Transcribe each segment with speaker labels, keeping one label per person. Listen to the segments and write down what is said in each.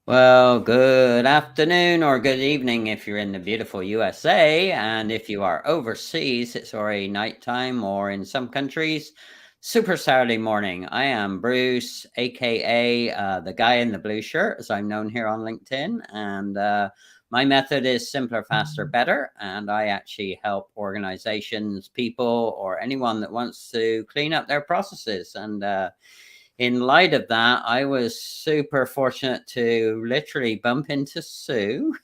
Speaker 1: Well, good afternoon or good evening if you're in the beautiful USA. And if you are overseas, it's already nighttime, or in some countries, super Saturday morning. I am Bruce, aka the guy in the blue shirt, as I'm known here on LinkedIn. And my method is simpler, faster, better. And I actually help organizations, people, or anyone that wants to clean up their processes. And in light of that, I was super fortunate to literally bump into Sue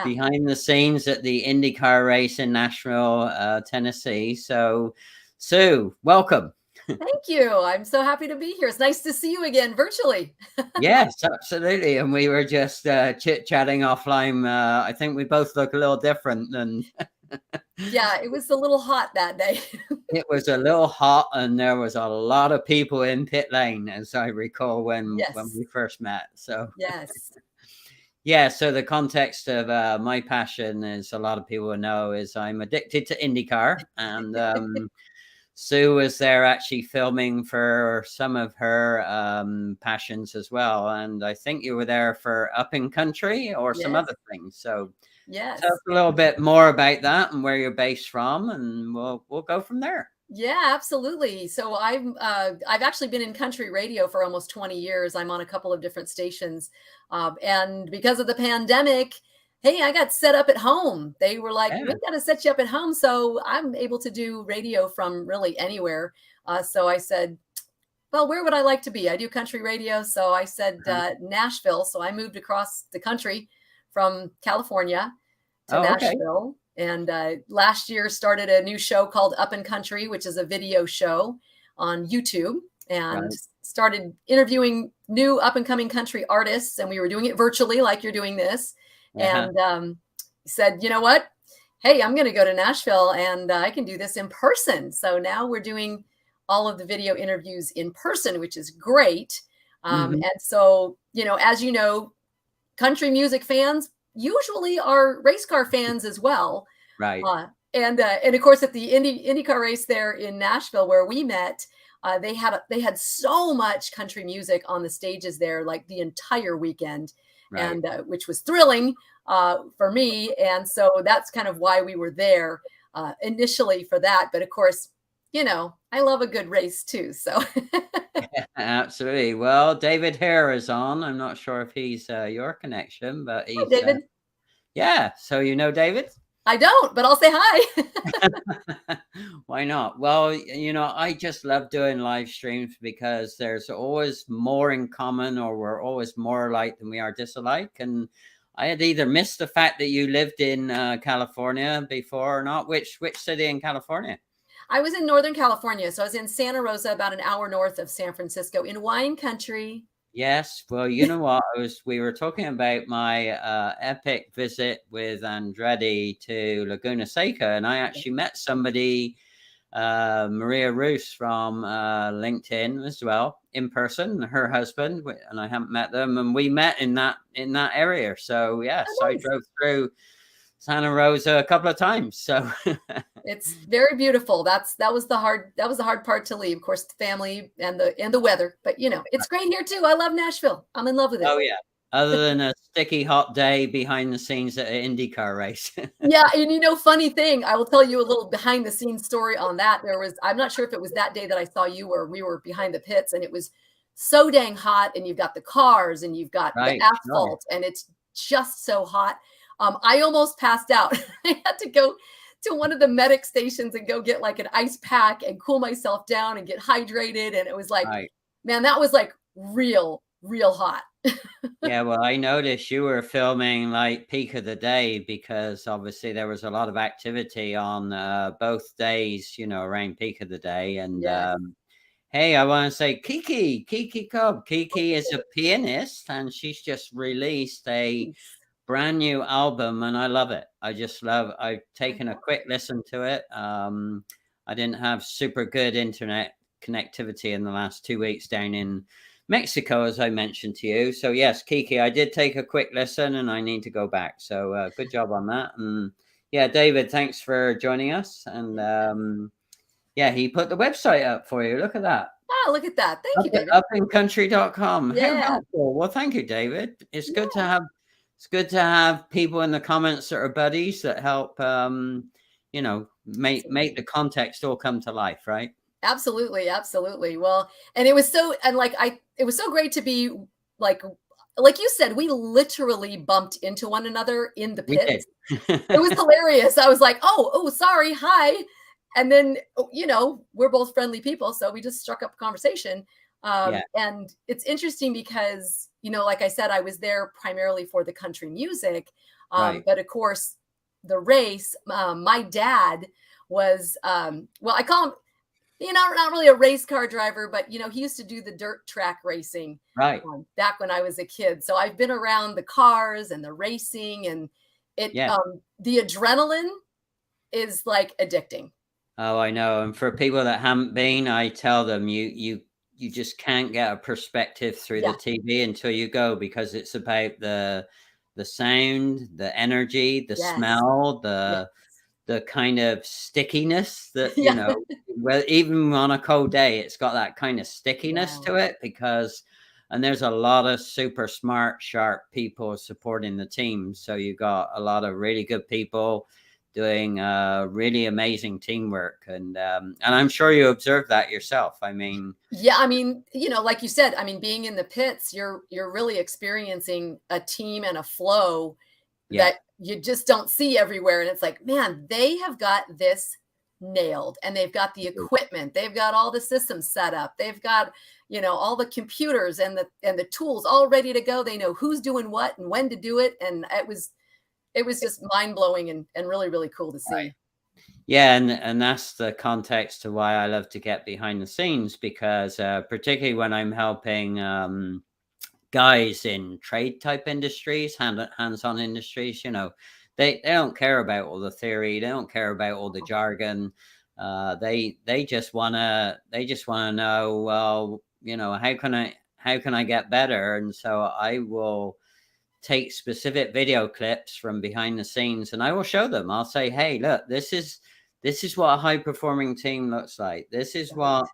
Speaker 1: behind the scenes at the Indycar race in Nashville, Tennessee. So, Sue, welcome.
Speaker 2: Thank you. I'm so happy to be here. It's nice to see you again virtually.
Speaker 1: Yes, absolutely. And we were just chit-chatting offline. I think we both look a little different than
Speaker 2: Yeah, it was a little hot that day.
Speaker 1: it was a little hot, and there was a lot of people in pit lane, as I recall when
Speaker 2: Yes.
Speaker 1: we first met. So
Speaker 2: Yes.
Speaker 1: yeah, so the context of my passion, as a lot of people know, is I'm addicted to IndyCar, and Sue was there actually filming for some of her passions as well. And I think you were there for Up in Country or some
Speaker 2: Yes.
Speaker 1: other things. So
Speaker 2: Yes.
Speaker 1: tell us a little bit more about that and where you're based from, and we'll go from there.
Speaker 2: Yeah, absolutely. So I've actually been in country radio for almost 20 years. I'm on a couple of different stations, and because of the pandemic, hey, I got set up at home. They were like, "We
Speaker 1: Yeah.
Speaker 2: got to set you up at home," so I'm able to do radio from really anywhere. So I said, well, where would I like to be? I do country radio. So I said Nashville. So I moved across the country from California to
Speaker 1: Oh, okay.
Speaker 2: Nashville. And last year started a new show called Up in Country, which is a video show on YouTube, and
Speaker 1: Right.
Speaker 2: started interviewing new up and coming country artists. And we were doing it virtually, like you're doing this.
Speaker 1: Uh-huh.
Speaker 2: And said, you know what? Hey, I'm going to go to Nashville and I can do this in person. So now we're doing all of the video interviews in person, which is great.
Speaker 1: Hmm.
Speaker 2: And so, as you know, country music fans usually are race car fans as well.
Speaker 1: Right.
Speaker 2: And of course, at the IndyCar race there in Nashville where we met, they had so much country music on the stages there, like the entire weekend,
Speaker 1: Right.
Speaker 2: and which was thrilling for me. And so that's kind of why we were there initially for that. But of course, I love a good race too. So
Speaker 1: Absolutely. Well, David Hare is on. I'm not sure if he's your connection, but
Speaker 2: hi,
Speaker 1: he's
Speaker 2: David.
Speaker 1: yeah. So you know David?
Speaker 2: I don't, but I'll say hi.
Speaker 1: Why not? Well, I just love doing live streams because there's always more in common, or we're always more alike than we are disalike. And I had either missed the fact that you lived in California before or not. Which city in California?
Speaker 2: I was in Northern California. So I was in Santa Rosa, about an hour north of San Francisco, in wine country.
Speaker 1: Yes. Well, you know what? We were talking about my epic visit with Andretti to Laguna Seca, and I actually met somebody, Maria Roos from LinkedIn as well, in person, her husband, and I haven't met them, and we met in that area. So yes,
Speaker 2: Oh,
Speaker 1: I
Speaker 2: nice.
Speaker 1: drove through Santa Rosa a couple of times. So
Speaker 2: It's very beautiful. That was the hard part to leave. Of course, the family and the weather, but it's great here too. I love Nashville. I'm in love with it.
Speaker 1: oh yeah. Other than a sticky hot day behind the scenes at an IndyCar race.
Speaker 2: Yeah, and funny thing, I will tell you a little behind the scenes story on that. I'm not sure if it was that day that I saw you or we were behind the pits, and it was so dang hot, and you've got the cars and you've got the
Speaker 1: Right. Right.
Speaker 2: asphalt, and it's just so hot. I almost passed out. I had to go to one of the medic stations and go get like an ice pack and cool myself down and get hydrated. And it was like,
Speaker 1: Right.
Speaker 2: man, that was like real, real hot.
Speaker 1: Yeah, well, I noticed you were filming like peak of the day because obviously there was a lot of activity on both days, around peak of the day. And
Speaker 2: Yes.
Speaker 1: hey, I want to say Kiki Cobb. Kiki is a pianist, and she's just released a brand new album, and I love it. I've taken a quick listen to it. I didn't have super good internet connectivity in the last 2 weeks down in Mexico, as I mentioned to you. So yes, Kiki, I did take a quick listen, and I need to go back. So good job on that. And yeah, David, thanks for joining us. And yeah, he put the website up for you. Look at that.
Speaker 2: Oh, look at that. Thank you, David.
Speaker 1: Upandcountry.com. How
Speaker 2: Yeah.
Speaker 1: helpful. Well, thank you, David.
Speaker 2: Yeah.
Speaker 1: It's good to have people in the comments that are buddies that help make the context all come to life, right?
Speaker 2: Absolutely, absolutely. Well, and it was so and like it was so great to be like like you said, we literally bumped into one another in the
Speaker 1: We did.
Speaker 2: pits. It was hilarious. I was like, "Oh, sorry. Hi." And then, we're both friendly people, so we just struck up a conversation.
Speaker 1: Yeah,
Speaker 2: And it's interesting because, like I said, I was there primarily for the country music.
Speaker 1: right,
Speaker 2: But of course, the race, my dad was, well, I call him, not really a race car driver, but he used to do the dirt track racing
Speaker 1: right.
Speaker 2: back when I was a kid. So I've been around the cars and the racing, and
Speaker 1: Yeah.
Speaker 2: the adrenaline is like addicting.
Speaker 1: Oh, I know. And for people that haven't been, I tell them you just can't get a perspective through the
Speaker 2: Yeah.
Speaker 1: TV until you go, because it's about the sound, the energy, the
Speaker 2: Yes.
Speaker 1: smell,
Speaker 2: Yes.
Speaker 1: the kind of stickiness that,
Speaker 2: Yeah.
Speaker 1: well, even on a cold day, it's got that kind of stickiness
Speaker 2: Yeah.
Speaker 1: to it and there's a lot of super smart, sharp people supporting the team. So you got a lot of really good people doing really amazing teamwork. And I'm sure you observed that yourself. I mean,
Speaker 2: Yeah, I mean, like you said, I mean, being in the pits, you're really experiencing a team and a flow
Speaker 1: yeah,
Speaker 2: that you just don't see everywhere. And it's like, man, they have got this nailed, and they've got the equipment, they've got all the systems set up, they've got, all the computers and the tools all ready to go. They know who's doing what and when to do it. And it was just mind blowing and really, really cool to
Speaker 1: right.
Speaker 2: see.
Speaker 1: Yeah, and that's the context to why I love to get behind the scenes, because particularly when I'm helping guys in trade type industries, hands-on industries, they don't care about all the theory, they don't care about all the jargon. They just wanna know, well, how can I get better? And so I will take specific video clips from behind the scenes and I will show them. I'll say, hey, look, this is what a high performing team looks like. This is
Speaker 2: Right.
Speaker 1: what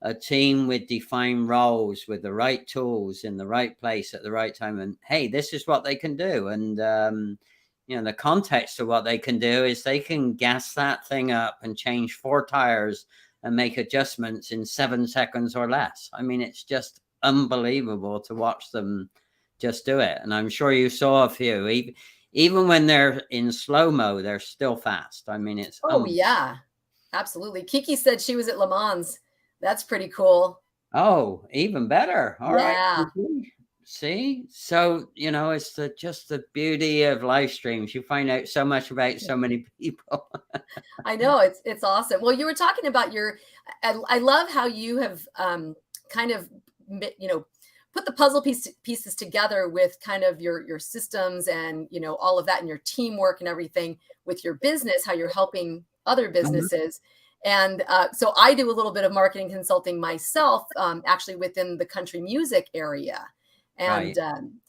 Speaker 1: a team with defined roles, with the right tools in the right place at the right time. And hey, this is what they can do. And the context of what they can do is they can gas that thing up and change 4 tires and make adjustments in 7 seconds or less. I mean, it's just unbelievable to watch them just do it. And I'm sure you saw a few. Even when they're in slow mo, they're still fast. I mean, it's
Speaker 2: Oh yeah, absolutely. Kiki said she was at Le Mans. That's pretty cool.
Speaker 1: oh, even better. All right.
Speaker 2: Yeah.
Speaker 1: See, so it's just the beauty of live streams. You find out so much about so many people.
Speaker 2: I know, it's awesome. Well, you were talking about I love how you have kind of put the pieces together with kind of your systems and all of that, and your teamwork and everything with your business, how you're helping other
Speaker 1: Mhm.
Speaker 2: businesses. And so I do a little bit of marketing consulting myself, actually within the country music area,
Speaker 1: Right.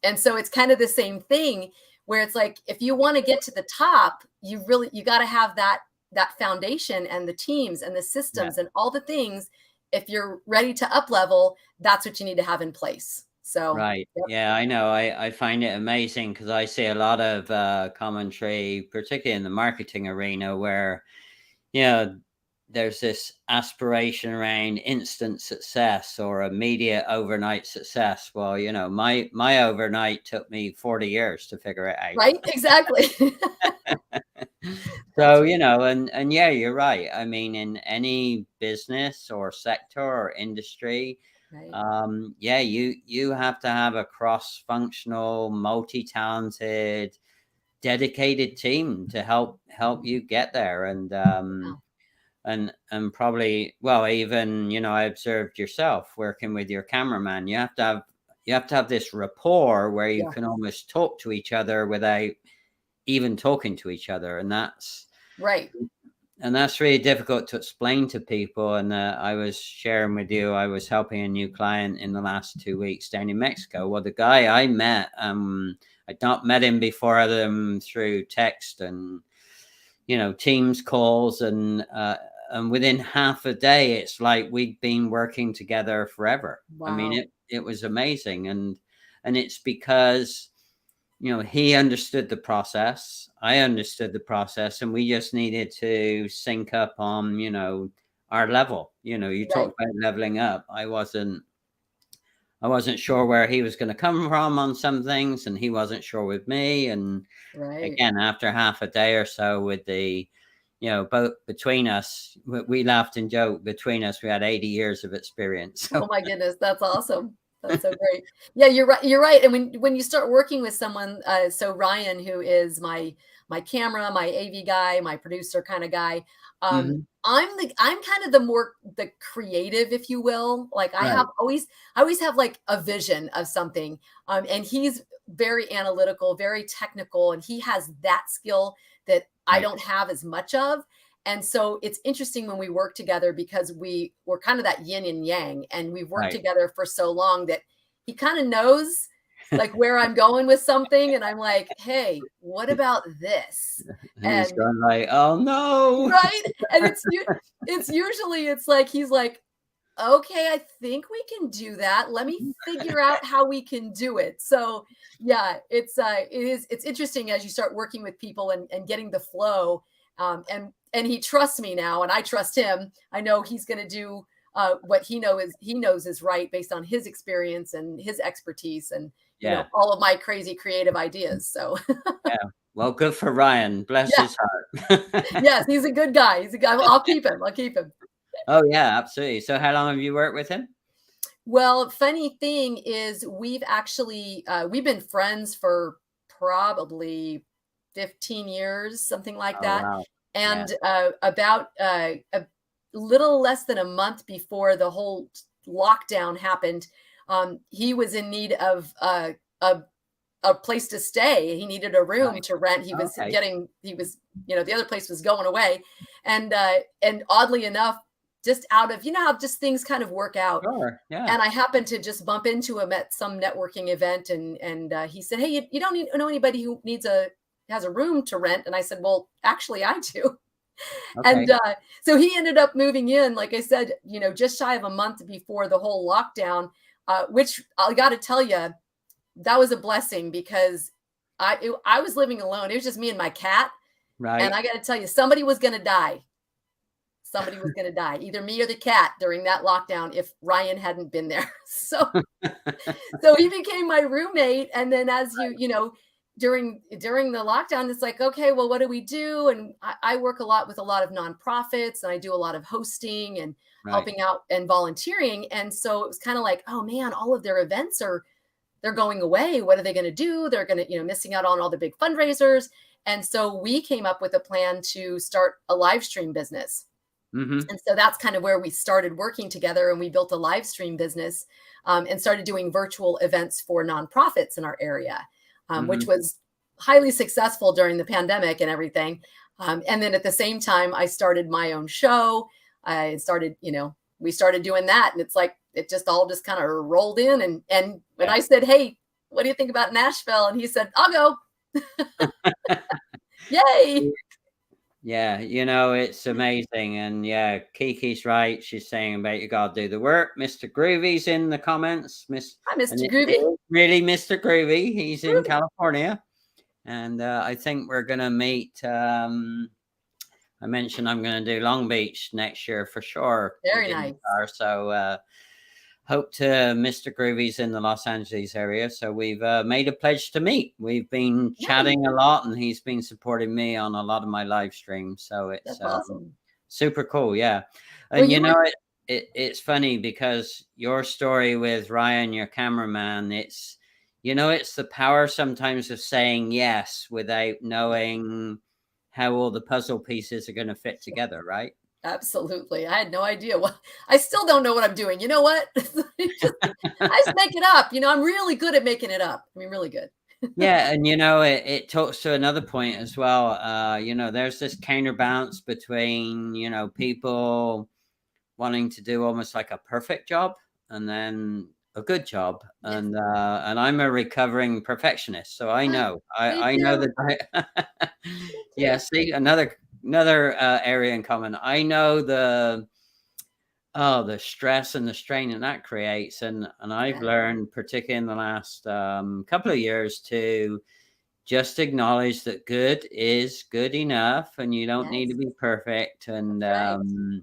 Speaker 2: and so it's kind of the same thing, where it's like, if you want to get to the top, you got to have that foundation and the teams and the
Speaker 1: Yeah.
Speaker 2: systems and all the things. If you're ready to up level, that's what you need to have in place. So,
Speaker 1: Right.
Speaker 2: yep.
Speaker 1: Yeah, I know. I find it amazing because I see a lot of commentary, particularly in the marketing arena, where you know, there's this aspiration around instant success or immediate overnight success. Well, my overnight took me 40 years to figure it
Speaker 2: Right, exactly.
Speaker 1: out.
Speaker 2: That's
Speaker 1: So,
Speaker 2: right.
Speaker 1: and yeah, you're right. I mean, in any business or sector or industry,
Speaker 2: Right.
Speaker 1: yeah, you have to have a cross-functional, multi-talented, dedicated team to help you get there.
Speaker 2: Wow.
Speaker 1: And probably, well, even I observed yourself working with your cameraman. You have to have this rapport where you
Speaker 2: Yeah.
Speaker 1: can almost talk to each other without even talking to each other,
Speaker 2: Right.
Speaker 1: and that's really difficult to explain to people. And I was sharing with you, I was helping a new client in the last 2 weeks down in Mexico. Well, the guy I met, I'd not met him before other than through text and Teams calls, and and within half a day, it's like we'd been working together forever. I mean,
Speaker 2: Wow.
Speaker 1: it was amazing, and it's because he understood the process, I understood the process, and we just needed to sync up on our level. You
Speaker 2: Right.
Speaker 1: talked about leveling up. I wasn't sure where he was going to come from on some things, and he wasn't sure with me. And
Speaker 2: Right.
Speaker 1: again, after half a day or so with the, both between us, we laughed and joked. Between us, we had 80 years of experience.
Speaker 2: Oh
Speaker 1: So,
Speaker 2: my goodness, that's awesome. That's so great. Yeah, you're right. You're right. And when you start working with someone, so Ryan, who is my camera, my AV guy, my producer kind of guy,
Speaker 1: mhm,
Speaker 2: I'm kind of the creative, if you will. Like
Speaker 1: right,
Speaker 2: I always have like a vision of something, and he's very analytical, very technical, and he has that skill that I
Speaker 1: right,
Speaker 2: don't have as much of. And so it's interesting when we work together because we're kind of that yin and yang, and we've worked
Speaker 1: right.
Speaker 2: together for so long that he kind of knows like where I'm going with something, and I'm like, "Hey, what about this?"
Speaker 1: And he's
Speaker 2: And
Speaker 1: going like, "Oh no."
Speaker 2: right, and it's usually it's like he's like, "Okay, I think we can do that. Let me figure out how we can do it." So yeah, it's interesting as you start working with people and getting the flow. And he trusts me now, and I trust him. I know he's going to do what he knows is right based on his experience and his expertise, and
Speaker 1: Yeah,
Speaker 2: all of my crazy creative ideas. So
Speaker 1: yeah. Well, good for Ryan. Bless
Speaker 2: yeah,
Speaker 1: his heart.
Speaker 2: yes, he's a good guy. He's a guy. I'll keep him. I'll keep him.
Speaker 1: Oh yeah, absolutely. So how long have you worked with him?
Speaker 2: Well, funny thing is we've been friends for probably 15 years, something like
Speaker 1: Oh
Speaker 2: that.
Speaker 1: wow. Yeah.
Speaker 2: And about a little less than a month before the whole lockdown happened, he was in need of a place to stay. He needed a room
Speaker 1: Right.
Speaker 2: to rent.
Speaker 1: Okay.
Speaker 2: He was, the other place was going away. And oddly enough, just out of, how just things kind of work out.
Speaker 1: Sure. Yeah.
Speaker 2: And I happened to just bump into him at some networking event, and he said, "Hey, you don't know anybody who has a room to rent?" And I said, "Well, actually, I do." And
Speaker 1: Okay.
Speaker 2: so he ended up moving in, like I said, just shy of a month before the whole lockdown, which I got to tell you, that was a blessing because I was living alone. It was just me and my cat, and
Speaker 1: Right.
Speaker 2: I got to tell you, somebody was going to die. Somebody was going to die, either me or the cat during that lockdown if Ryan hadn't been there. So he became my roommate, and then as during the lockdown, it's like, okay, well, what do we do? And I work a lot with a lot of nonprofits, and I do a lot of hosting and
Speaker 1: Right.
Speaker 2: helping out and volunteering. And so it was kind of like, oh man, all of their events they're going away. What are they going to do? They're going to, missing out on all the big fundraisers. And so we came up with a plan to start a live stream business.
Speaker 1: Mhm.
Speaker 2: And so that's kind of where we started working together, and we built a live stream business, and started doing virtual events for nonprofits in our area, which
Speaker 1: Mhm.
Speaker 2: was highly successful during the pandemic and everything. And then at the same time, I started my own show. I started, we started doing that, and it's like it just all just kind of rolled in. And when
Speaker 1: Yeah.
Speaker 2: I said, "Hey, what do you think about Nashville?" and he said, "I'll go." Yay!
Speaker 1: Yeah, it's amazing. And yeah, Kiki's right. She's saying about you gotta do the work. Mr. Groovy's in the comments.
Speaker 2: Hi,
Speaker 1: And
Speaker 2: Mr.
Speaker 1: it
Speaker 2: Groovy.
Speaker 1: is really Mr. Groovy. He's in
Speaker 2: Groovy.
Speaker 1: California. And I think we're gonna meet. I mentioned I'm gonna do Long Beach next year for sure with
Speaker 2: Very nice.
Speaker 1: Indycar. So hope to Mr. Groovy's in the Los Angeles area. So we've made a pledge to meet. We've been
Speaker 2: Nice.
Speaker 1: chatting a lot, and he's been supporting me on a lot of my live streams. So it's
Speaker 2: That's awesome.
Speaker 1: super cool. Yeah.
Speaker 2: Well,
Speaker 1: And
Speaker 2: you were
Speaker 1: it's funny because your story with Ryan, your cameraman, it's the power sometimes of saying yes without knowing how all the puzzle pieces are going to fit together, right?
Speaker 2: absolutely. I had no idea what I still don't know what I'm doing. You know what? I just make it up. I'm really good at making it up. I mean, really good.
Speaker 1: Yeah, and it talks to another point as well. There's this counterbalance between, people wanting to do almost like a perfect job and then a good job.
Speaker 2: Yes.
Speaker 1: And I'm a recovering perfectionist. So I
Speaker 2: Ah,
Speaker 1: know.
Speaker 2: me
Speaker 1: I know
Speaker 2: too.
Speaker 1: that
Speaker 2: Me
Speaker 1: yeah,
Speaker 2: too.
Speaker 1: see, another area in common. I know the stress and the strain that creates, and I've
Speaker 2: Yeah.
Speaker 1: learned, particularly in the last couple of years, to just acknowledge that good is good enough, and you don't need to
Speaker 2: Yes.
Speaker 1: be perfect. And
Speaker 2: That's right.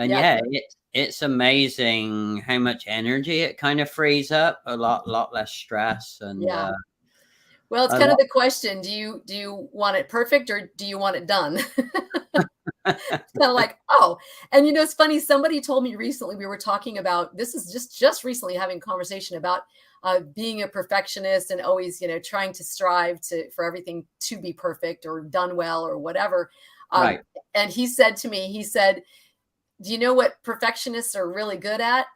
Speaker 2: Yeah.
Speaker 1: yeah, it's amazing how much energy it kind of frees up. A lot less stress, and
Speaker 2: Yeah. Well, it's
Speaker 1: a
Speaker 2: kind of
Speaker 1: lot.
Speaker 2: the question. Do you want it perfect or do you want it done? Kind of like, oh, and it's funny. Somebody told me recently, we were talking about this is just recently having a conversation about being a perfectionist and always, trying to strive for everything to be perfect or done well or whatever. Um,
Speaker 1: Right.
Speaker 2: and he said to me, he said, "Do you know what perfectionists are really good at?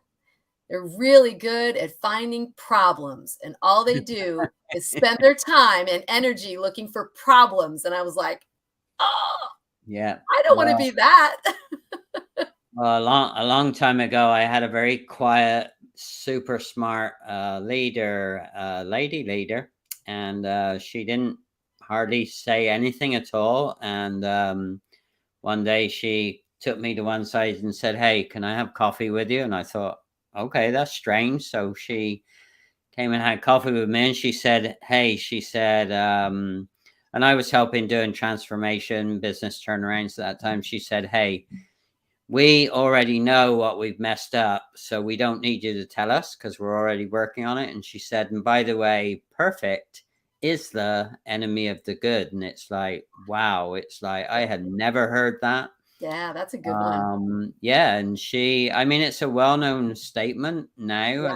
Speaker 2: They're really good at finding problems, and all they do is spend their time and energy looking for problems." And I was like, oh,
Speaker 1: Yeah.
Speaker 2: I don't want to
Speaker 1: Well,
Speaker 2: be that.
Speaker 1: a long time ago, I had a very quiet, super smart lady leader, and she didn't hardly say anything at all. And one day she took me to one side and said, "Hey, can I have coffee with you?" And I thought, okay, that's strange. So she came and had coffee with me, and she said, "Hey," she said, and I was helping doing transformation business turnarounds at that time. She said, "Hey, we already know what we've messed up, so we don't need you to tell us because we're already working on it." And she said, "And by the way, perfect is the enemy of the good." And it's like, wow, it's like I had never heard that.
Speaker 2: Yeah, that's a good one.
Speaker 1: Yeah, and I mean, it's a well-known statement now,
Speaker 2: Yeah,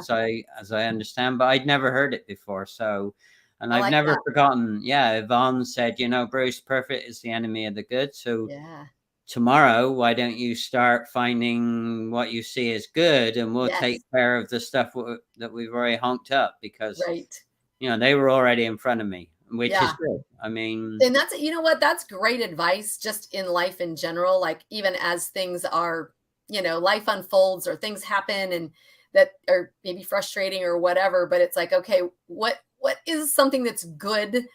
Speaker 1: as I understand, but I'd never heard it before. So, and
Speaker 2: I
Speaker 1: I've
Speaker 2: like
Speaker 1: never
Speaker 2: that.
Speaker 1: forgotten. Yeah, Yvonne said, "Bruce, perfect is the enemy of the good." So
Speaker 2: Yeah.
Speaker 1: tomorrow, why don't you start finding what you see as good, and we'll take
Speaker 2: Yes.
Speaker 1: care of the stuff that we've already honked up, because
Speaker 2: Right.
Speaker 1: they were already in front of me, which is
Speaker 2: Yeah.
Speaker 1: good. I mean,
Speaker 2: And what? That's great advice just in life in general. Like, even as things are, life unfolds or things happen and that are maybe frustrating or whatever, but it's like, okay, what is something that's good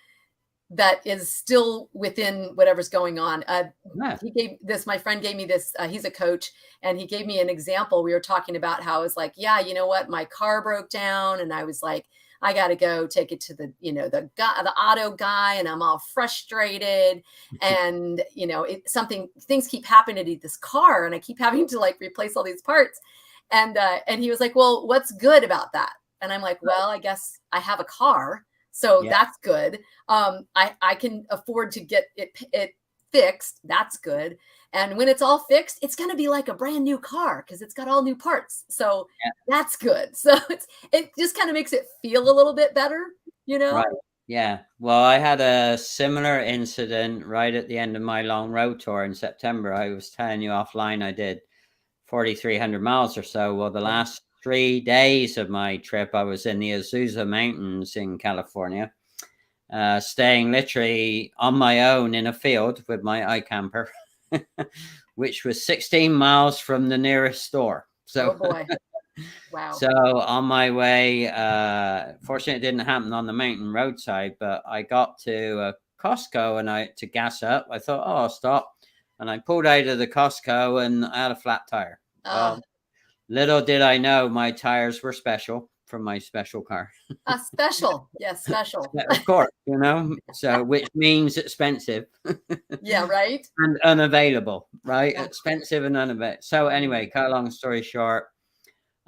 Speaker 2: that is still within whatever's going on.
Speaker 1: yeah,
Speaker 2: My friend gave me this, he's a coach, and he gave me an example. We were talking about how I was like, yeah, you know what? My car broke down and I was like, I got to go take it to the guy, the auto guy, and I'm all frustrated. And, things keep happening to this car and I keep having to like replace all these parts. And he was like, well, what's good about that? And I'm like, well, I guess I have a car. So
Speaker 1: yeah,
Speaker 2: that's good. I can afford to get it fixed. That's good. And when it's all fixed, it's going to be like a brand new car because it's got all new parts. So
Speaker 1: yeah.
Speaker 2: that's good. So it just kind of makes it feel a little bit better, you
Speaker 1: Right.
Speaker 2: know?
Speaker 1: Yeah. Well, I had a similar incident right at the end of my long road tour in September. I was telling you offline I did 4,300 miles or so. Well, the
Speaker 2: Yeah.
Speaker 1: last 3 days of my trip, I was in the Azusa Mountains in California, staying literally on my own in a field with my iCamper, which was 16 miles from the nearest store.
Speaker 2: Oh
Speaker 1: So
Speaker 2: boy. Wow.
Speaker 1: so on my way, fortunately, it didn't happen on the mountain roadside, but I got to Costco and to gas up. I thought, oh, I'll stop. And I pulled out of the Costco and I had a flat tire.
Speaker 2: Uh,
Speaker 1: Well, little did I know my tires were special from my special car.
Speaker 2: special. Yes, special.
Speaker 1: Of course, so which means expensive
Speaker 2: Yeah, right?
Speaker 1: and unavailable, right?
Speaker 2: Yeah.
Speaker 1: Expensive and unavailable. So
Speaker 2: Mhm.
Speaker 1: anyway, cut a long story short,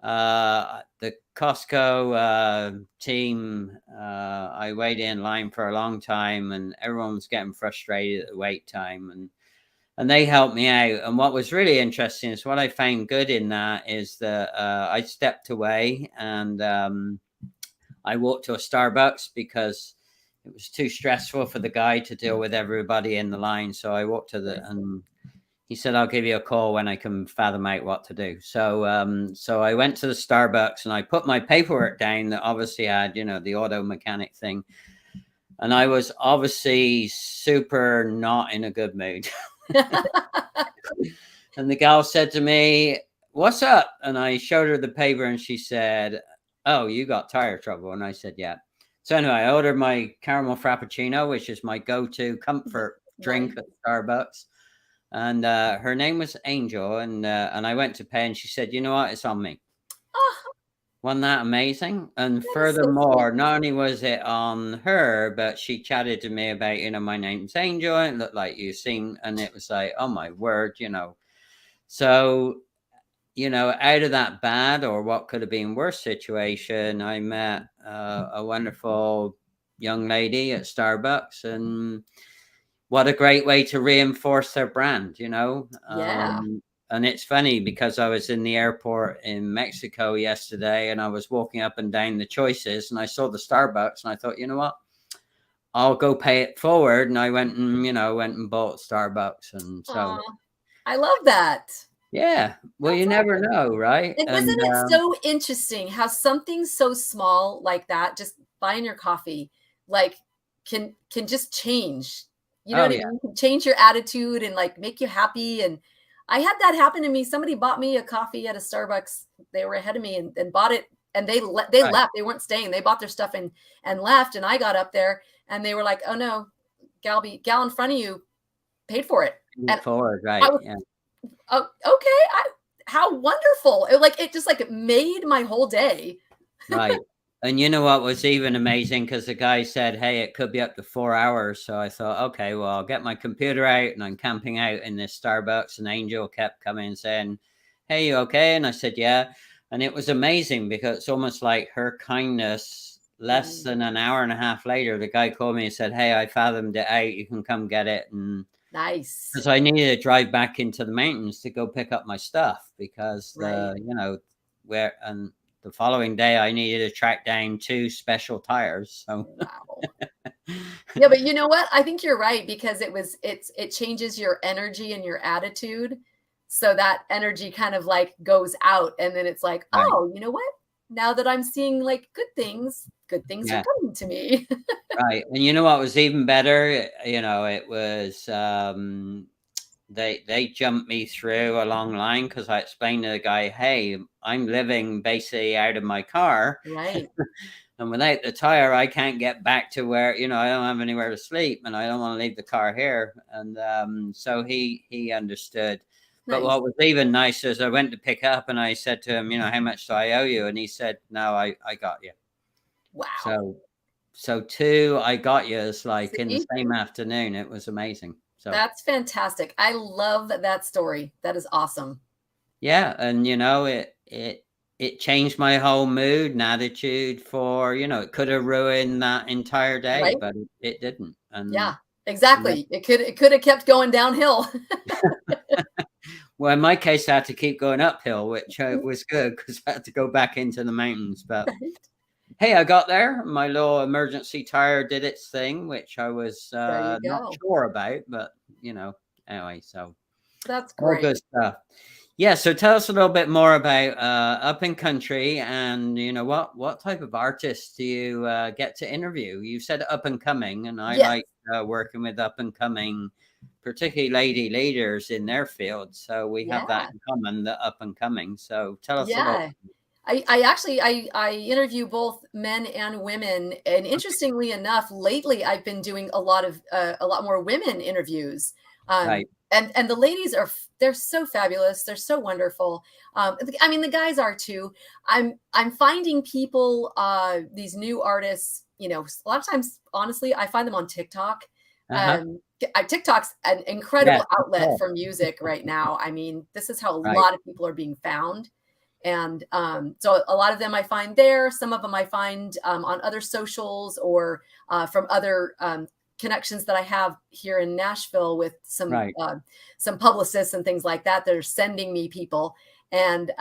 Speaker 1: the Costco team, I waited in line for a long time, and everyone was getting frustrated at the wait time, and they helped me out. And what was really interesting is what I found good in that is that I stepped away and I walked to a Starbucks because it was too stressful for the guy to deal with everybody in the line. So I walked to
Speaker 2: Right.
Speaker 1: and he said, "I'll give you a call when I can fathom out what to do." So I went to the Starbucks and I put my paperwork down that obviously had, the auto mechanic thing. And I was obviously super not in a good mood. And the gal said to me, "What's up?" And I showed her the paper and she said, "Oh, you got tire trouble." And I said, "Yeah." So anyway, I ordered my caramel frappuccino, which is my go-to comfort drink
Speaker 2: Nice.
Speaker 1: at Starbucks, and her name was Angel, and I went to pay, and she said, "You know what? It's on me."
Speaker 2: Oh,
Speaker 1: Wasn't that amazing? And
Speaker 2: that is so sweet.
Speaker 1: furthermore, not only was it on her, but she chatted to me about, my name's Angel, and it looked like you seen, and it was like, oh my word. So, out of that bad or what could have been worse situation, I met a wonderful young lady at Starbucks, and what a great way to reinforce their brand.
Speaker 2: Yeah.
Speaker 1: And it's funny because I was in the airport in Mexico yesterday, and I was walking up and down the choices, and I saw the Starbucks, and I thought, you know what? I'll go pay it forward. And I went and bought Starbucks. And
Speaker 2: Aw,
Speaker 1: so,
Speaker 2: I love that.
Speaker 1: yeah, well,
Speaker 2: That's
Speaker 1: you never
Speaker 2: awesome.
Speaker 1: know, right?
Speaker 2: And isn't
Speaker 1: And
Speaker 2: it so interesting how something so small like that, just buying your coffee, like can just change. You know
Speaker 1: oh,
Speaker 2: what I
Speaker 1: yeah,
Speaker 2: mean? Can change your attitude and like make you happy. And I had that happen to me. Somebody bought me a coffee at a Starbucks. They were ahead of me and bought it, and they
Speaker 1: right.
Speaker 2: left. They weren't staying. They bought their stuff and left. And I got up there and they were like, "Oh no, gal in front of you paid for it." And
Speaker 1: Forward,
Speaker 2: I
Speaker 1: right.
Speaker 2: was,
Speaker 1: Yeah.
Speaker 2: "Oh, okay. How wonderful." It just like it made my whole day.
Speaker 1: Right. And you know what was even amazing? Because the guy said, hey, it could be up to 4 hours. So I thought, okay, well, I'll get my computer out, and I'm camping out in this Starbucks. And Angel kept coming and saying, hey, you okay? And I said, yeah. And it was amazing because it's almost like her kindness. Less
Speaker 2: Mm,
Speaker 1: than an hour and a half later, the guy called me and said, hey, I fathomed it out. You can come get it. And
Speaker 2: nice.
Speaker 1: because I needed to drive back into the mountains to go pick up my stuff, because
Speaker 2: Right.
Speaker 1: where and the following day I needed to track down 2 special tires. So
Speaker 2: Wow. Yeah, but you know what? I think you're right because it changes your energy and your attitude. So that energy kind of like goes out and then it's like,
Speaker 1: right,
Speaker 2: "Oh, you know what? Now that I'm seeing like good things are
Speaker 1: yeah,
Speaker 2: coming to me."
Speaker 1: right. And you know what was even better? It was they jumped me through a long line, because I explained to the guy, hey, I'm living basically out of my car.
Speaker 2: Right.
Speaker 1: And without the tire, I can't get back to where, I don't have anywhere to sleep, and I don't want to leave the car here. And so he understood. But
Speaker 2: Nice.
Speaker 1: what was even nicer is I went to pick up, and I said to him, how much do I owe you? And he said, no, I got you.
Speaker 2: Wow.
Speaker 1: So two I got you is like in the
Speaker 2: See?
Speaker 1: same afternoon. It was amazing. So
Speaker 2: That's fantastic. I love that story. That is awesome.
Speaker 1: yeah, and it changed my whole mood and attitude for, it could have ruined that entire day,
Speaker 2: Right?
Speaker 1: but it didn't.
Speaker 2: Yeah,
Speaker 1: And that,
Speaker 2: exactly. It could have kept going downhill.
Speaker 1: well, in my case, I had to keep going uphill, which was good because I had to go back into the mountains. But
Speaker 2: Right?
Speaker 1: hey, I got there. My little emergency tire did its thing, which I was
Speaker 2: There you
Speaker 1: not
Speaker 2: go.
Speaker 1: sure about, but anyway, so
Speaker 2: That's
Speaker 1: all
Speaker 2: great.
Speaker 1: good stuff. Yeah, so tell us a little bit more about up in country, and what type of artists do you get to interview? You said up and coming, and I
Speaker 2: Yes.
Speaker 1: like working with up and coming, particularly lady leaders in their field. So we have that
Speaker 2: Yeah.
Speaker 1: in common, the up and coming. So tell us a little.
Speaker 2: Yeah. I actually I interview both men and women, and interestingly enough, lately I've been doing a lot more women interviews.
Speaker 1: Right.
Speaker 2: And the ladies they're so fabulous, they're so wonderful. I mean the guys are too. I'm finding people, these new artists, a lot of times, honestly, I find them on TikTok.
Speaker 1: Uh-huh.
Speaker 2: TikTok's an incredible
Speaker 1: Yes.
Speaker 2: outlet
Speaker 1: Cool.
Speaker 2: for music right now. I mean, this is how a
Speaker 1: Right.
Speaker 2: lot of people are being found. And so a lot of them I find there. Some of them I find on other socials or from other connections that I have here in Nashville with
Speaker 1: Right.
Speaker 2: some publicists and things like that. They're sending me people, and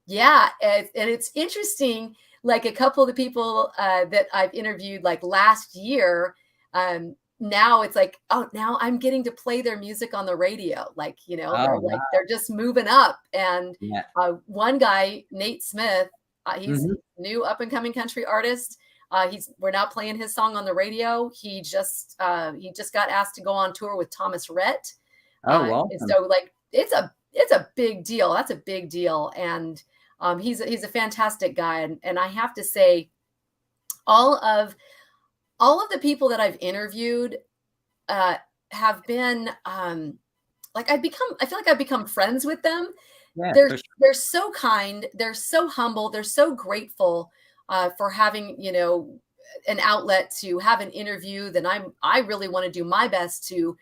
Speaker 2: yeah, and it's interesting. Like a couple of the people that I've interviewed, like last year, now it's like, oh, now I'm getting to play their music on the radio. Like,
Speaker 1: Oh, wow.
Speaker 2: they're just moving up. And
Speaker 1: Yeah.
Speaker 2: one guy, Nate Smith, he's
Speaker 1: Hmm.
Speaker 2: new up and coming country artist. We're now playing his song on the radio. He just got asked to go on tour with Thomas Rhett.
Speaker 1: Oh,
Speaker 2: And
Speaker 1: awesome.
Speaker 2: so like it's a big deal. That's a big deal. And he's a fantastic guy. And I have to say, all of all of the people that I've interviewed, uh, have been, like I feel like I've become friends with them.
Speaker 1: Yeah,
Speaker 2: They're
Speaker 1: for sure.
Speaker 2: they're so kind, they're so humble, they're so grateful for having, an outlet to have an interview that I really want to do my best to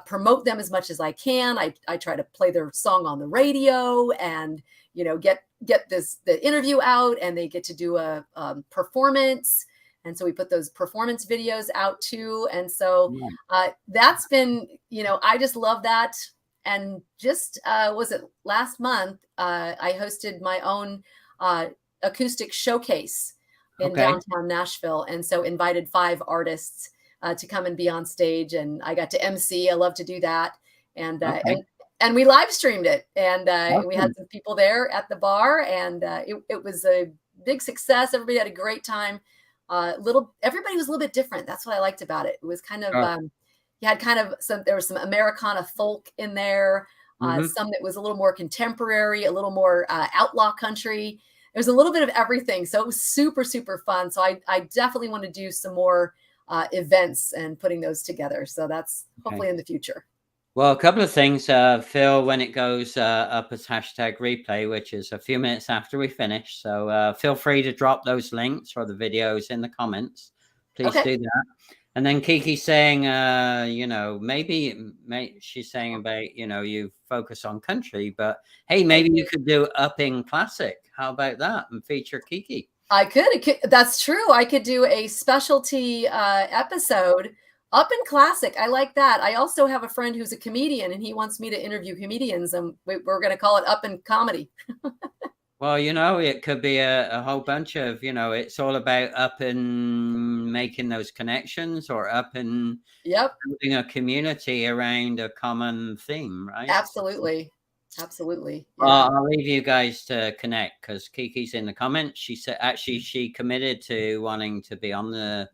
Speaker 2: promote them as much as I can. I try to play their song on the radio and get the interview out, and they get to do a performance. And so we put those performance videos out too. And so that's been, I just love that. And just was it last month? I hosted my own acoustic showcase in
Speaker 1: Okay.
Speaker 2: downtown Nashville, and so invited 5 artists to come and be on stage, and I got to MC. I love to do that, and
Speaker 1: Okay.
Speaker 2: and we live streamed it, and we had
Speaker 1: Awesome.
Speaker 2: some people there at the bar, and it was a big success. Everybody had a great time. Everybody was a little bit different. That's what I liked about it. It was kind of
Speaker 1: Sure.
Speaker 2: you had kind of there was some Americana folk in there,
Speaker 1: Hmm.
Speaker 2: some that was a little more contemporary, a little more outlaw country. There's a little bit of everything. So it was super, super fun. So I definitely want to do some more events and putting those together. So that's
Speaker 1: Okay.
Speaker 2: hopefully in the future.
Speaker 1: Well, a couple of things, Phil, when it goes up as hashtag replay, which is a few minutes after we finish. So feel free to drop those links or the videos in the comments. Please
Speaker 2: Okay.
Speaker 1: do that. And then Kiki's saying, she's saying about, you focus on country, but hey, maybe you could do Up in Classic. How about that? And feature Kiki.
Speaker 2: I could. That's true. I could do a specialty episode Up in Classic. I like that. I also have a friend who's a comedian, and he wants me to interview comedians, and we're going to call it Up in Comedy.
Speaker 1: Well, it could be a whole bunch of, it's all about up and making those connections, or up and building a community around a common theme, right?
Speaker 2: Absolutely. Absolutely.
Speaker 1: Well,
Speaker 2: Yeah.
Speaker 1: I'll leave you guys to connect, because Kiki's in the comments. She said actually she committed to wanting to be on the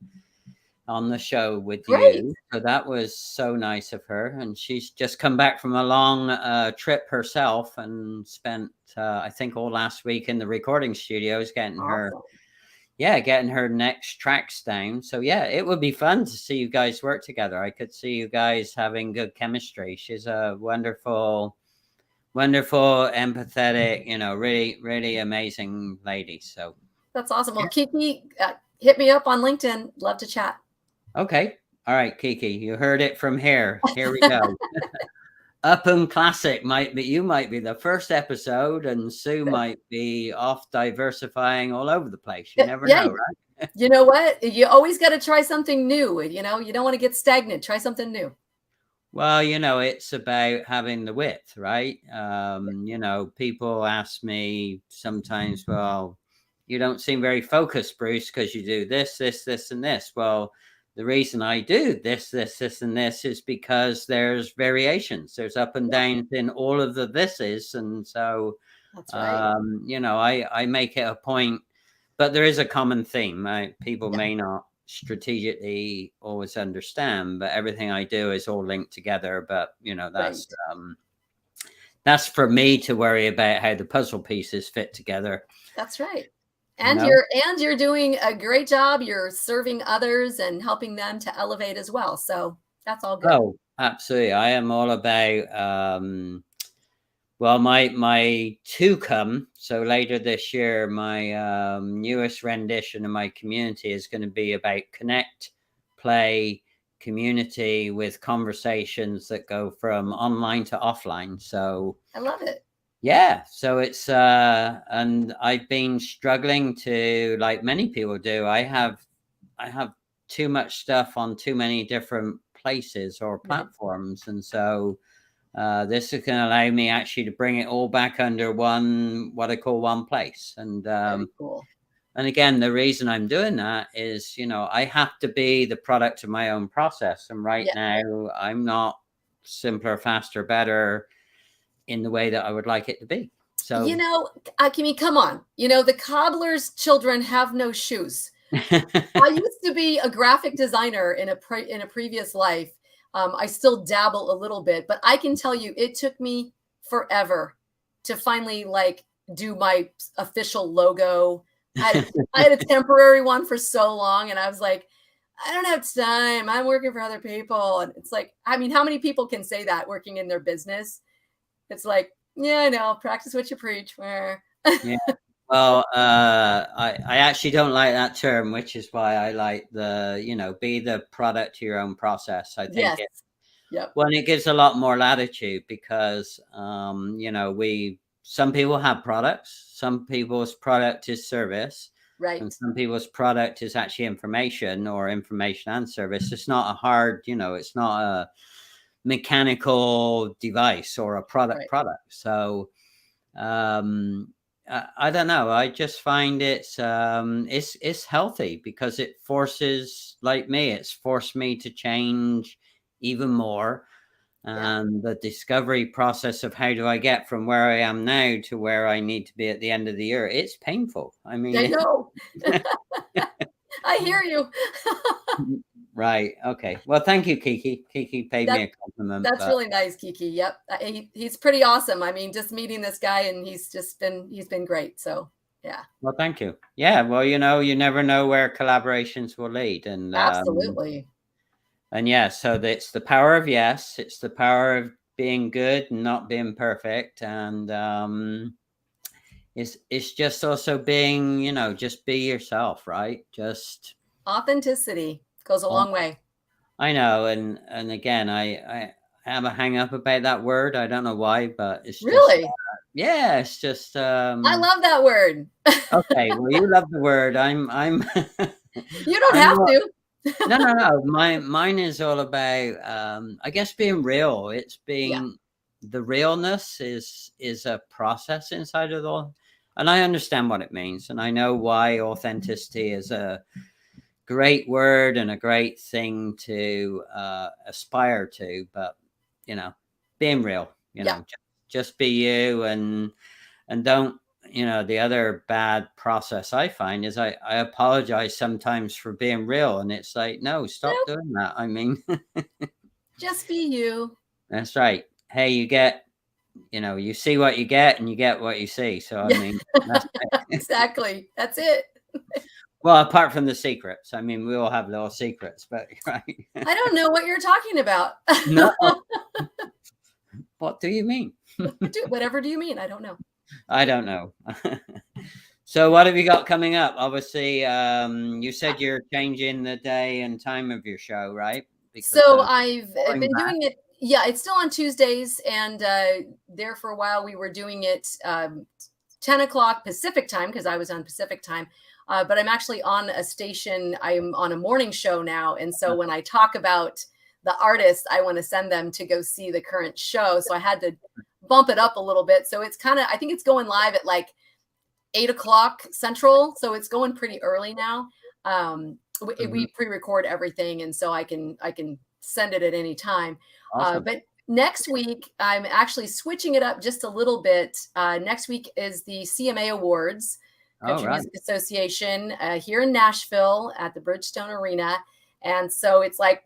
Speaker 1: show with you. So that was so nice of her. And she's just come back from a long trip herself and spent, I think, all last week in the recording studios getting her next tracks down. So yeah, it would be fun to see you guys work together. I could see you guys having good chemistry. She's a wonderful, empathetic, really, really amazing lady. So
Speaker 2: that's awesome. Well, Kiki, hit me up on LinkedIn. Love to chat.
Speaker 1: Okay. All right, Kiki, you heard it from here. Here we go. Up and Classic you might be the first episode, and Sue might be off diversifying all over the place. You never know, right?
Speaker 2: You know what? You always got to try something new. You don't want to get stagnant. Try something new.
Speaker 1: Well, it's about having the width, right? People ask me sometimes, well, you don't seem very focused, Bruce, because you do this, this, this, and this. Well, the reason I do this, and this is because there's variations. There's up and downs in all of the thises. And so,
Speaker 2: that's right.
Speaker 1: I make it a point, but there is a common theme. People may not strategically always understand, but everything I do is all linked together. But, that's for me to worry about how the puzzle pieces fit together.
Speaker 2: That's right. And you're doing a great job. You're serving others and helping them to elevate as well. So that's all good.
Speaker 1: Oh, absolutely. I am all about my to come. So later this year, my newest rendition of my community is going to be about connect, play, community with conversations that go from online to offline. So
Speaker 2: I love it.
Speaker 1: Yeah, so it's and I've been struggling to, like many people do. I have too much stuff on too many different places or platforms, and so this is going to allow me actually to bring it all back under what I call one place. And
Speaker 2: very cool.
Speaker 1: And again, the reason I'm doing that is, I have to be the product of my own process, and right now I'm not simpler, faster, better in the way that I would like it to be. So,
Speaker 2: Kimmy, come on. The cobbler's children have no shoes. I used to be a graphic designer in a previous life. I still dabble a little bit, but I can tell you it took me forever to finally do my official logo. I had a temporary one for so long, and I was like, I don't have time. I'm working for other people. And it's like, I mean, how many people can say that working in their business? It's like, yeah, I know. Practice what you preach. Where
Speaker 1: Yeah. Well, I actually don't like that term, which is why I like the, be the product to your own process. I think
Speaker 2: yes. Yep.
Speaker 1: well, it gives a lot more latitude because, some people have products, some people's product is service, and
Speaker 2: Right.
Speaker 1: some people's product is actually information or information and service. It's not a hard, it's not a mechanical device or a product
Speaker 2: Right.
Speaker 1: product. So, I don't know. I just find it's healthy because it forces, like me, it's forced me to change even more.
Speaker 2: Yeah.
Speaker 1: And the discovery process of how do I get from where I am now to where I need to be at the end of the year, it's painful. I
Speaker 2: I
Speaker 1: mean,
Speaker 2: know. I hear you.
Speaker 1: right. Okay. Well, thank you, Kiki. Kiki paid me
Speaker 2: That
Speaker 1: a compliment,
Speaker 2: that's
Speaker 1: but
Speaker 2: really nice, Kiki. Yep. He's pretty awesome. I mean, just meeting this guy and he's been great. So yeah.
Speaker 1: well, thank you. Yeah. Well, you never know where collaborations will lead.
Speaker 2: Absolutely.
Speaker 1: And yeah, so it's the power of yes. It's the power of being good and not being perfect. And it's just also being, just be yourself, right? Just
Speaker 2: Authenticity goes a
Speaker 1: oh,
Speaker 2: long way.
Speaker 1: I know, and again, I have a hang up about that word. I don't know why, but it's just
Speaker 2: Really?
Speaker 1: yeah, it's just
Speaker 2: I love that word.
Speaker 1: okay. Well, you love the word. I'm
Speaker 2: You don't
Speaker 1: I'm
Speaker 2: have
Speaker 1: more,
Speaker 2: to.
Speaker 1: no, no, no. Mine is all about I guess being real. It's
Speaker 2: Yeah.
Speaker 1: being the realness is a process inside of all, and I understand what it means, and I know why authenticity is a great word and a great thing to aspire to. But being real,
Speaker 2: Yeah.
Speaker 1: just be you, and don't the other bad process I find is I apologize sometimes for being real, and it's like, no, stop
Speaker 2: Nope.
Speaker 1: doing that. I mean,
Speaker 2: Just be you.
Speaker 1: that's right. Hey, you see what you get and you get what you see. So I
Speaker 2: Yeah.
Speaker 1: mean, that's
Speaker 2: Exactly. That's it.
Speaker 1: well, apart from the secrets, I mean, we all have little secrets, but right.
Speaker 2: I don't know what you're talking about.
Speaker 1: No, what do you mean?
Speaker 2: Whatever do you mean? I don't know.
Speaker 1: I don't know. So what have you got coming up? Obviously, you said you're changing the day and time of your show, right? Because
Speaker 2: So
Speaker 1: of
Speaker 2: I've
Speaker 1: going
Speaker 2: been
Speaker 1: back.
Speaker 2: doing it. Yeah, it's still on Tuesdays, and there for a while we were doing it 10 o'clock Pacific time because I was on Pacific time. But I'm actually on a station. I'm on a morning show now, and so when I talk about the artist, I want to send them to go see the current show. So I had to bump it up a little bit. So it's kind of, I think it's going live at like 8 o'clock Central. So it's going pretty early now. We pre-record everything, and so I can send it at any time.
Speaker 1: Awesome.
Speaker 2: But next week I'm actually switching it up just a little bit. Next week is the CMA Awards,
Speaker 1: All
Speaker 2: Country
Speaker 1: right.
Speaker 2: Music Association, here in Nashville at the Bridgestone Arena, and so it's like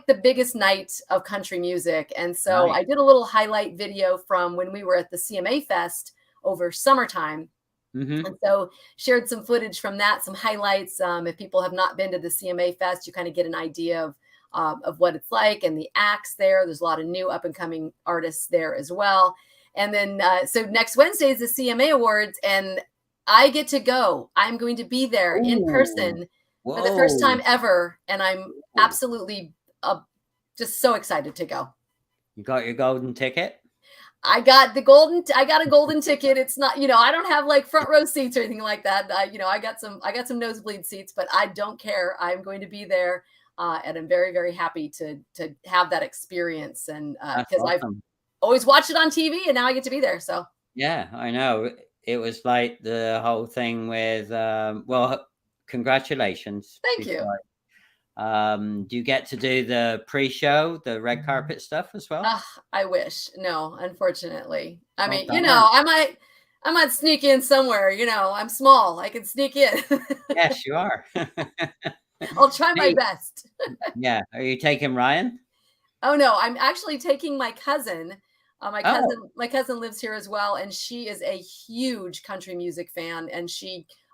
Speaker 2: the biggest night of country music. And so
Speaker 1: Right.
Speaker 2: I did a little highlight video from when we were at the CMA Fest over summertime,
Speaker 1: Mm-hmm.
Speaker 2: and so shared some footage from that, some highlights. If people have not been to the CMA Fest, you kind of get an idea of what it's like and the acts there. There's a lot of new up and coming artists there as well. And then so next Wednesday is the CMA Awards, and I get to go. I'm going to be there in
Speaker 1: Ooh.
Speaker 2: person for the first
Speaker 1: Whoa.
Speaker 2: time ever, and I'm absolutely just so excited to go.
Speaker 1: You got your golden ticket?
Speaker 2: I got a golden ticket. It's not, I don't have like front row seats or anything like that. I got some nosebleed seats, but I don't care. I'm going to be there. And I'm very, very happy to have that experience. And
Speaker 1: That's
Speaker 2: because I've
Speaker 1: awesome.
Speaker 2: always watched it on TV and now I get to be there. So
Speaker 1: Yeah, I know. It was like the whole thing with well, congratulations
Speaker 2: thank you.
Speaker 1: before. Do you get to do the pre-show, the red carpet stuff as well?
Speaker 2: I wish. No, unfortunately. I
Speaker 1: Well,
Speaker 2: mean,
Speaker 1: don't worry.
Speaker 2: I might sneak in somewhere. I'm small. I can sneak in.
Speaker 1: Yes, you are.
Speaker 2: I'll try my
Speaker 1: Hey,
Speaker 2: best.
Speaker 1: yeah. Are you taking Ryan?
Speaker 2: Oh no, I'm actually taking my cousin.
Speaker 1: Oh,
Speaker 2: My cousin lives here as well, and she is a huge country music fan. And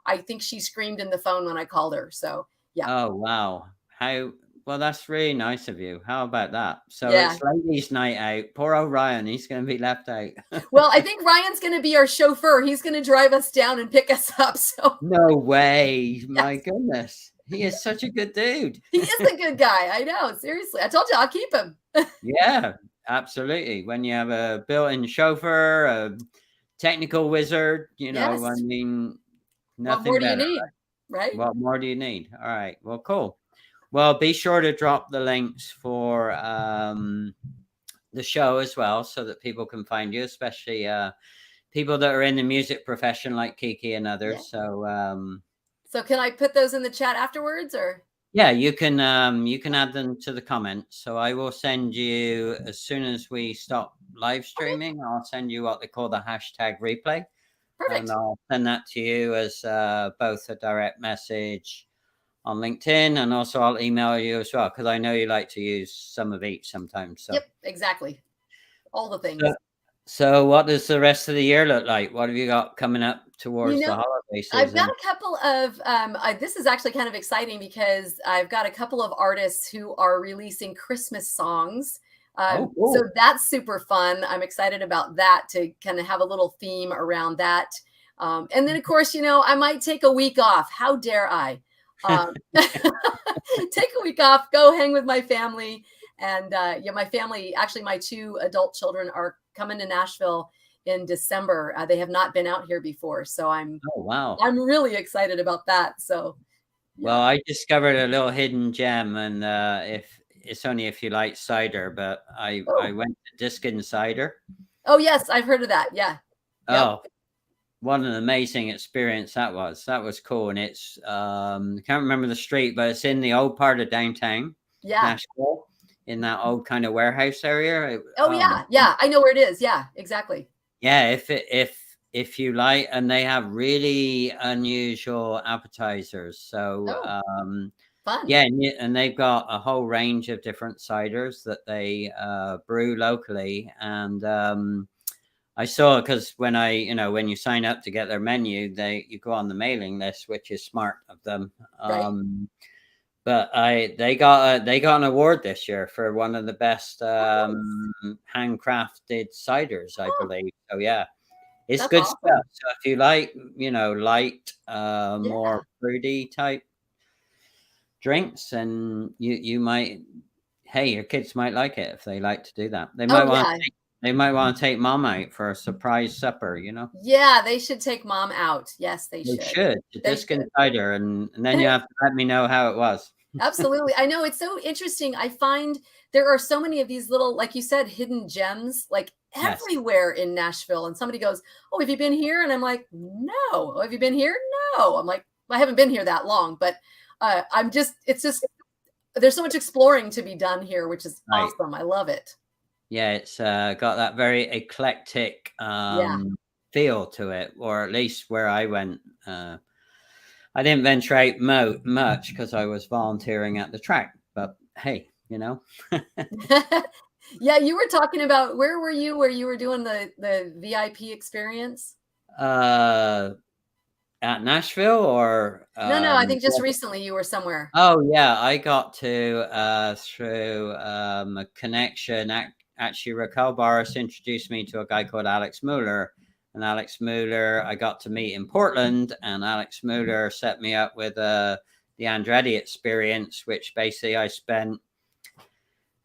Speaker 2: I think she screamed in the phone when I called her. So yeah,
Speaker 1: oh, wow. How well, that's really nice of you. How about that? So
Speaker 2: Yeah.
Speaker 1: it's ladies' night out. Poor O'Ryan, he's going to be left out.
Speaker 2: Well, I think Ryan's going to be our chauffeur. He's going to drive us down and pick us up. So
Speaker 1: No way. My
Speaker 2: yes,
Speaker 1: goodness. He is such a good dude.
Speaker 2: he is a good guy. I know. Seriously. I told you I'll keep him.
Speaker 1: Yeah, absolutely. When you have a built-in chauffeur, a technical wizard, I
Speaker 2: Yes.
Speaker 1: mean,
Speaker 2: What more
Speaker 1: nothing
Speaker 2: do you
Speaker 1: better.
Speaker 2: need? Right?
Speaker 1: What more do you need? All right. Well, cool. Well, be sure to drop the links for the show as well, so that people can find you, especially people that are in the music profession like Kiki and
Speaker 2: Yeah.
Speaker 1: others. So
Speaker 2: So can I put those in the chat afterwards, or?
Speaker 1: yeah, you can add them to the comments. So I will send you, as soon as we stop live streaming, I'll send you what they call the hashtag replay. And
Speaker 2: Perfect.
Speaker 1: I'll send that to you as both a direct message on LinkedIn, and also I'll email you as well, because I know you like to use some of each sometimes. So.
Speaker 2: Yep, exactly. All the things.
Speaker 1: So what does the rest of the year look like? What have you got coming up towards the holiday season?
Speaker 2: I've got a couple of, this is actually kind of exciting because I've got a couple of artists who are releasing Christmas songs.
Speaker 1: Cool.
Speaker 2: So that's super fun. I'm excited about that, to kind of have a little theme around that. And then, of course, I might take a week off. How dare I? Take a week off, go hang with my family. And yeah, my family, actually, my 2 adult children are coming to Nashville in December. They have not been out here before, so I'm really excited about that. So, yeah.
Speaker 1: Well, I discovered a little hidden gem, and if it's only if you like cider, but I went to 𝐍 𝐂𝐨𝐮𝐧𝐭.
Speaker 2: Oh yes, I've heard of that. Yeah.
Speaker 1: Oh, what an amazing experience that was. That was cool, and it's I can't remember the street, but it's in the old part of downtown Nashville, in that old kind of warehouse area.
Speaker 2: Yeah, I know where it is. Yeah, exactly.
Speaker 1: Yeah, if you like, and they have really unusual appetizers. So
Speaker 2: fun.
Speaker 1: yeah, and they've got a whole range of different ciders that they brew locally. And I saw, because when when you sign up to get their menu, you go on the mailing list, which is smart of them. But they got an award this year for one of the best handcrafted ciders, I believe. So yeah, it's good stuff. So if you like, light, more fruity type drinks, and you might, hey, your kids might like it if they like to do that. They might want to take mom out for a surprise supper.
Speaker 2: Yeah, they should take mom out. Yes, they should.
Speaker 1: To 𝐍 𝐂𝐨𝐿, and then you have to let me know how it was.
Speaker 2: Absolutely. I know, it's so interesting. I find there are so many of these little, like you said, hidden gems, like everywhere in Nashville. And somebody goes, "Oh, have you been here?" And I'm like, "No." "Oh, have you been here?" "No." I'm like, "I haven't been here that long," but it's just, there's so much exploring to be done here, which is awesome. I love it.
Speaker 1: Yeah, it's got that very eclectic feel to it, or at least where I went. I didn't venture out much because I was volunteering at the track, but hey,
Speaker 2: Yeah, you were talking about, where were you doing the VIP experience?
Speaker 1: At Nashville, or
Speaker 2: No, I think just recently you were somewhere.
Speaker 1: Oh yeah, I got to through a connection. Actually, Raquel Barris introduced me to a guy called Alex Mueller. And Alex Mueller, I got to meet in Portland, and Alex Mueller set me up with the Andretti experience, which basically I spent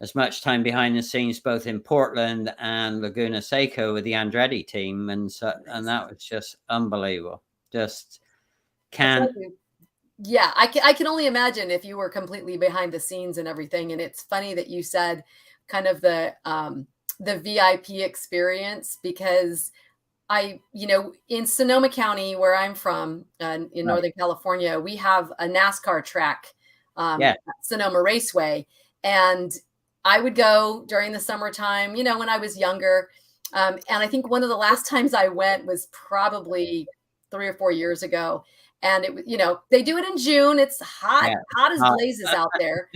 Speaker 1: as much time behind the scenes, both in Portland and Laguna Seca, with the Andretti team. And that was just unbelievable. Just can't.
Speaker 2: Yeah, I can only imagine if you were completely behind the scenes and everything. And it's funny that you said kind of the VIP experience, because in Sonoma County, where I'm from, in Northern California, we have a NASCAR track, Sonoma Raceway. And I would go during the summertime, when I was younger. And I think one of the last times I went was probably 3 or 4 years ago. And it was, they do it in June. It's hot as blazes out there.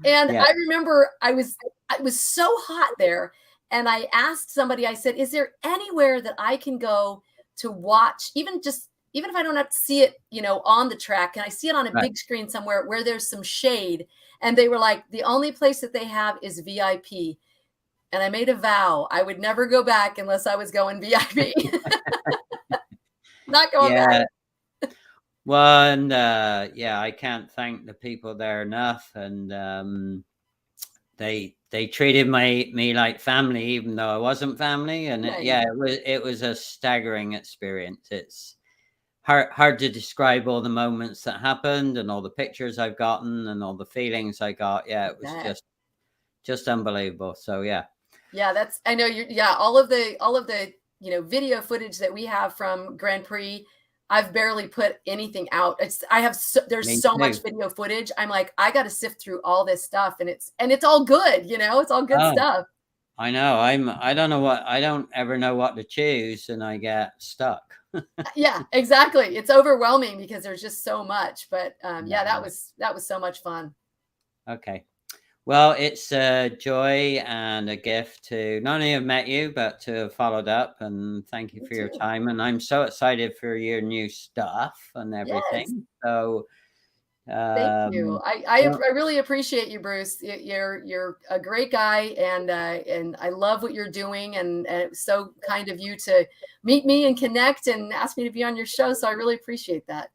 Speaker 2: And I remember it was so hot there. And I asked somebody, I said, "Is there anywhere that I can go to watch, even if I don't have to see it, on the track, can I see it on a big screen somewhere where there's some shade?" And they were like, the only place that they have is VIP. And I made a vow I would never go back unless I was going VIP. Not going
Speaker 1: Yeah.
Speaker 2: back.
Speaker 1: Well, and yeah, I can't thank the people there enough. And they treated me like family, even though I wasn't family. And
Speaker 2: Nice.
Speaker 1: yeah, it was a staggering experience. It's hard to describe all the moments that happened and all the pictures I've gotten and all the feelings I got. Yeah, it was just unbelievable. So yeah.
Speaker 2: Yeah, that's, I know you, yeah, all of the, you know, video footage that we have from Grand Prix, I've barely put anything out. There's so much video footage. I'm like, I got to sift through all this stuff, and it's all good, you know, it's all good stuff.
Speaker 1: I know. I don't ever know what to choose, and I get stuck.
Speaker 2: Yeah, exactly. It's overwhelming because there's just so much, but yeah, that was so much fun.
Speaker 1: Okay. Well, it's a joy and a gift to not only have met you, but to have followed up. And thank you for your time. And I'm so excited for your new stuff and everything.
Speaker 2: Yes.
Speaker 1: So
Speaker 2: thank you. I really appreciate you, Bruce. You're a great guy, and I love what you're doing. And it's so kind of you to meet me and connect and ask me to be on your show. So I really appreciate that.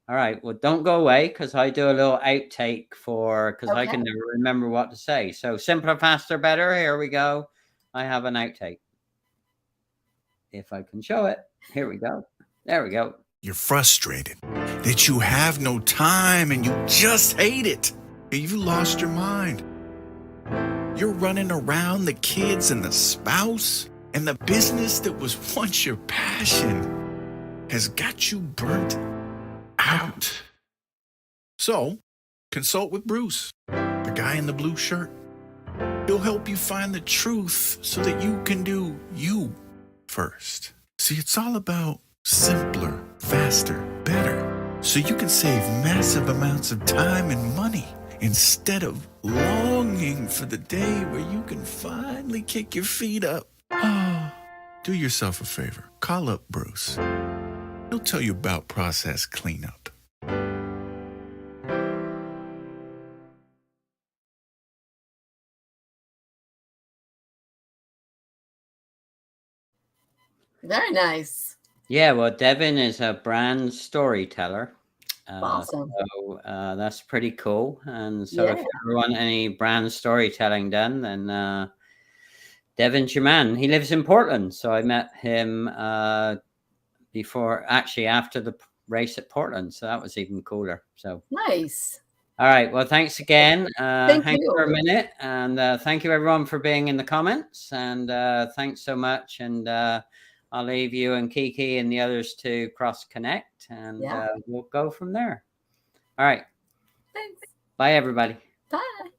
Speaker 1: All right. Well, don't go away, because I do a little outtake because I can never remember what to say. So simpler, faster, better. Here we go. I have an outtake. If I can show it. Here we go. There we go.
Speaker 3: You're frustrated that you have no time and you just hate it. You lost your mind. You're running around the kids and the spouse, and the business that was once your passion has got you burnt out. So, consult with Bruce, the guy in the blue shirt. He'll help you find the truth so that you can do you first. See, it's all about simpler, faster, better, so you can save massive amounts of time and money instead of longing for the day where you can finally kick your feet up. Do yourself a favor. Call up Bruce. He'll tell you about process cleanup.
Speaker 2: Very nice.
Speaker 1: Yeah, well, Devin is a brand storyteller.
Speaker 2: Awesome.
Speaker 1: So that's pretty cool. And so if you ever want any brand storytelling done, then Devin's your man. He lives in Portland. So I met him after the race at Portland. So that was even cooler. So
Speaker 2: nice.
Speaker 1: All right. Well, thanks again.
Speaker 2: Thank you
Speaker 1: for a minute. And thank you, everyone, for being in the comments. And thanks so much. And I'll leave you and Kiki and the others to cross connect, and we'll go from there. All right.
Speaker 2: Thanks.
Speaker 1: Bye, everybody.
Speaker 2: Bye.